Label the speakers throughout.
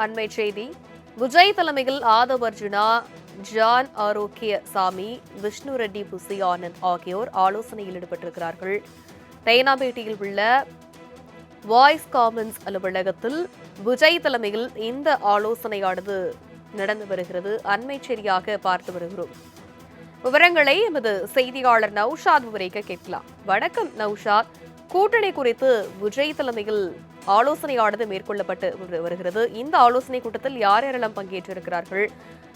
Speaker 1: அண்மை செய்தி விஜய் தலைமையில் ஆதவ் அர்ஜுனா, ஜான் ஆரோக்கியசாமி, விஷ்ணு ரெட்டி புசி ஆனந்த் ஆகியோர் ஆலோசனையில் ஈடுபட்டிருக்கிறார்கள். தேனாம்பேட்டையில் உள்ள வாய்ஸ் காமன்ஸ் அலுவலகத்தில் விஜய் தலைமையில் இந்த ஆலோசனையானது நடந்து வருகிறது. அண்மை செய்தியாக பார்த்து வருகிறோம். விவரங்களை எமது செய்தியாளர் நௌஷாத் விவரிக்க கேட்கலாம். வணக்கம் நௌஷாத். கூட்டணி குறித்து விஜய் தலைமையில் ஆலோசனையானது மேற்கொள்ளப்பட்டு வருகிறது. இந்த ஆலோசனை கூட்டத்தில் யார் யாரெல்லாம் பங்கேற்றிருக்கிறார்கள்?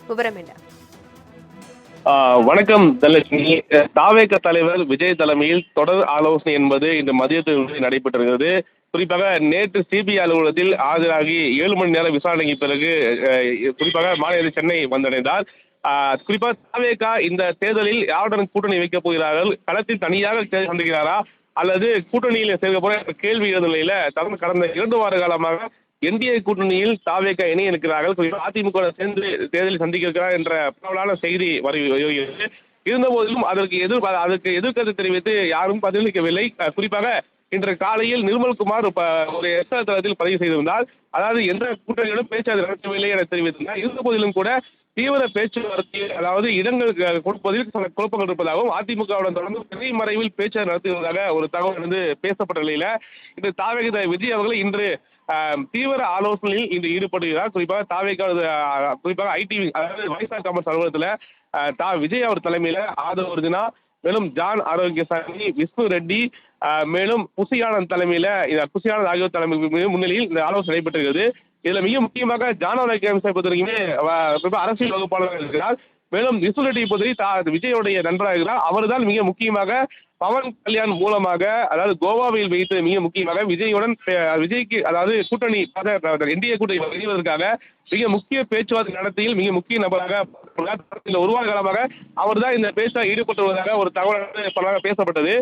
Speaker 1: விவரம் என்ன?
Speaker 2: வணக்கம் தனலட்சுமி. தாவேக தலைவர் விஜய் தலைமையில் தொடர் ஆலோசனை என்பது இந்த மதியத்தில் நடைபெற்றிருக்கிறது. குறிப்பாக நேற்று சிபிஐ அலுவலகத்தில் ஆஜராகி 7 மணி நேர விசாரணைக்கு பிறகு குறிப்பாக மாநில சென்னை வந்தடைந்தார். குறிப்பாக தாவேகா இந்த தேர்தலில் யாருடன் கூட்டணி வைக்கப் போகிறார்கள், களத்தில் தனியாக சந்திக்கிறாரா அல்லது கூட்டணியில் சேர்க்க போற கேள்வி எழுந்த நிலையில கடந்த 2 வார காலமாக என்டிஏ கூட்டணியில் தாவேகா இணைய இருக்கிறார்கள். குறிப்பாக அதிமுக சேர்ந்து தேர்தலில் சந்திக்க இருக்கிறார் என்ற பரவலான செய்தி வருகிறது. இருந்த போதிலும் அதற்கு எதிர்கருத்து தெரிவித்து யாரும் பதிலளிக்கவில்லை. குறிப்பாக இன்று காலையில் நிர்மல்குமார் ஒரு எஸ்ஆர் தளத்தில் பதிவு செய்திருந்தார். அதாவது எந்த கூட்டணியோடும் பேச்சு நடத்தவில்லை என தெரிவித்திருந்தார். இருந்த போதிலும் கூட தீவிர பேச்சுவார்த்தை, அதாவது இடங்கள் கொடுப்பதில் சில குழப்பங்கள் இருப்பதாகவும் அதிமுகவுடன் தொடர்ந்து திரைமறைவில் பேச்சு நடத்துவதாக ஒரு தகவல் பேசப்பட்ட நிலையில இந்த தாவேக விஜய் அவர்கள் இன்று தீவிர ஆலோசனையில் இன்று ஈடுபடுகிறார். குறிப்பாக ஐடி, அதாவது வாய்ஸ் காமர்ஸ் அலுவலகத்தில் விஜய் அவர் தலைமையில ஆதவ் அர்ஜுனா, மேலும் ஜான் ஆரோக்கியசாமி, விஷ்ணு ரெட்டி, மேலும் புசியானந்த் தலைமையில புசியானந்த் ஆகியோர் முன்னிலையில் இந்த ஆலோசனை நடைபெற்றிருக்கிறது. இதுல மிக முக்கியமாக ஜான் ஆரோக்கியசாமி பொறுத்தவரைக்குமே அரசியல் வகுப்பாளராக இருக்கிறார். மேலும் விஷ்ணு ரெட்டி பொறுத்தவரை விஜயோடைய நண்பராக இருக்கிறார். அவர்தான் மிக முக்கியமாக பவன் கல்யாண் மூலமாக, அதாவது கோவாவில் வைத்து மிக முக்கியமாக விஜய்க்கு அதாவது கூட்டணி என்டிஏ கூட்டணி வருவதற்காக மிக முக்கிய பேச்சுவார்த்தை நடத்தியில் மிக முக்கிய நபராக இந்த 1 வார காலமாக அவர்தான் இந்த பேச்சுவார்த்தை ஈடுபட்டு வருவதாக ஒரு தகவல் பலராக பேசப்பட்டது.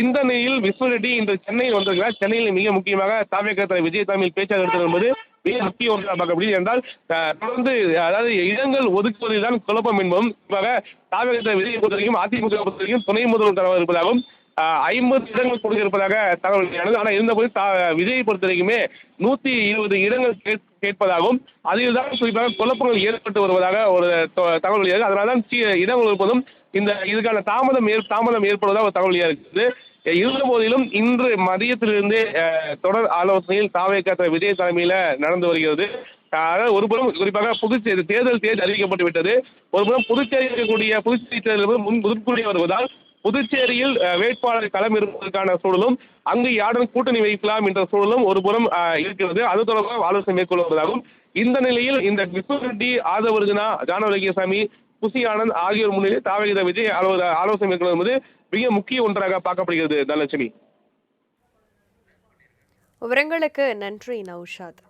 Speaker 2: இந்த நிலையில் விஷ்ணு ரெட்டி இன்று சென்னையில் வந்திருக்கிறார். சென்னையில் மிக முக்கியமாக தாவேக விஜய் தலைமையில் பேச்சாளர் என்பது மிக முக்கிய ஒன்றாக பார்க்கப்படுகிறது. என்றால் தொடர்ந்து அதாவது இடங்கள் ஒதுக்குவதில் தான் குழப்பம் என்பதும், குறிப்பாக தாவேக விஜயை பொறுத்தவரைக்கும் அதிமுக பொறுத்தவரைக்கும் துணை முதல்வர் தலைவர் இருப்பதாகவும் 50 இடங்கள் கொடுக்க இருப்பதாக தகவல். ஆனால் இருந்தபோது விஜயை பொறுத்தவரைக்குமே 120 இடங்கள் கேட்பதாகவும் அதில் தான் குறிப்பாக குழப்பங்கள் ஏற்பட்டு வருவதாக ஒரு தகவல் வெளியாக. அதனால்தான் இடங்கள் இருப்பதும் இதுக்கான தாமதம் ஏற்படுவதாக ஒரு தகவல் இருக்குது. இருந்த போதிலும் இன்று மதியத்திலிருந்து தொடர் ஆலோசனையில் தாவேக விஜய் தலைமையில நடந்து வருகிறது. அதாவது ஒருபுறம் குறிப்பாக புதுச்சேரி தேர்தல் அறிவிக்கப்பட்டு விட்டது. ஒருபுறம் புதுச்சேரி இருக்கக்கூடிய புதுச்சேரி தேர்தல் முன்கூட்டியே வருவதால் புதுச்சேரியில் வேட்பாளர் களம் இருப்பதற்கான சூழலும், அங்கு யாருடன் கூட்டணி வைக்கலாம் என்ற சூழலும் ஒருபுறம் இருக்கிறது. அது தொடர்பாக ஆலோசனை மேற்கொள்வதாகவும், இந்த நிலையில் இந்த விஷ்ணு ரெட்டி, ஆதவ் அர்ஜுனா, ஜான் ஆரோக்கியசாமி, புசி ஆனந்த் ஆகியோர் முன்னிலையில் தாவேக விஜய் ஆலோசனை மேற்கொள்வது மிக முக்கிய ஒன்றாக பார்க்கப்படுகிறது. தனலட்சுமி.
Speaker 1: விவரங்களுக்கு நன்றி நௌஷாத்.